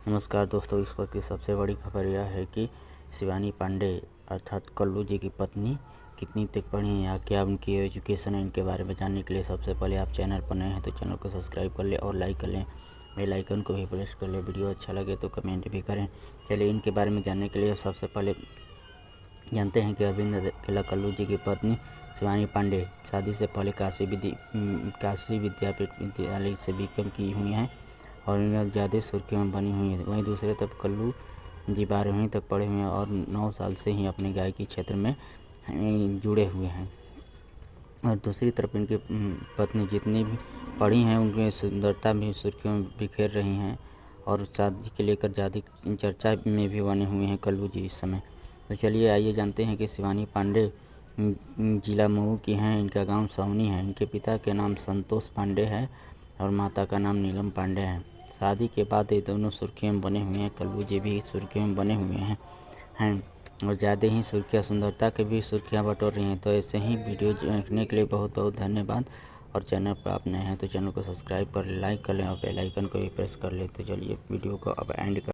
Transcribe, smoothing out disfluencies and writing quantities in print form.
नमस्कार दोस्तों, इस वक्त की सबसे बड़ी खबर यह है कि शिवानी पांडे अर्थात कल्लू जी की पत्नी कितनी तक पढ़ी हैं या क्या उनकी एजुकेशन है। इनके बारे में जानने के लिए सबसे पहले आप चैनल पर नए हैं तो चैनल को सब्सक्राइब कर लें और लाइक कर लें, बेल आइकन को भी प्रेस कर लें। वीडियो अच्छा लगे तो कमेंट भी करें। चलिए इनके बारे में जानने के लिए सबसे पहले जानते हैं कि अरविंद अकेला कल्लू जी की पत्नी शिवानी पांडे शादी से पहले काशी विद्यालय से बीकॉम की हुई हैं और इन्हें ज़्यादा सुर्खियों में बनी हुई है। वहीं दूसरे तरफ कल्लू जी 12वीं तक पढ़े हुए हैं और 9 साल से ही अपने गायकी क्षेत्र में जुड़े हुए हैं। और दूसरी तरफ इनकी पत्नी जितनी भी पढ़ी हैं उनकी सुंदरता भी सुर्खियों में बिखेर रही हैं और शादी के लेकर ज़्यादा चर्चा में भी बने हुए हैं कल्लू जी इस समय। तो चलिए आइए जानते हैं कि शिवानी पांडे जिला मऊ की हैं। इनका गांव सौनी है। इनके पिता के नाम संतोष पांडे है और माता का नाम नीलम पांडे है। शादी के बाद ये दोनों सुर्खियों में बने हुए हैं। कल्लू जी भी सुर्खियों में बने हुए हैं और ज़्यादा ही सुर्खियाँ सुंदरता के भी सुर्खियाँ बटोर रही हैं। तो ऐसे ही वीडियो देखने के लिए बहुत बहुत धन्यवाद। और चैनल पर आप नए हैं तो चैनल को सब्सक्राइब कर लें, लाइक कर लें और बेल आइकन को भी प्रेस कर लें। तो चलिए वीडियो को अब एंड कर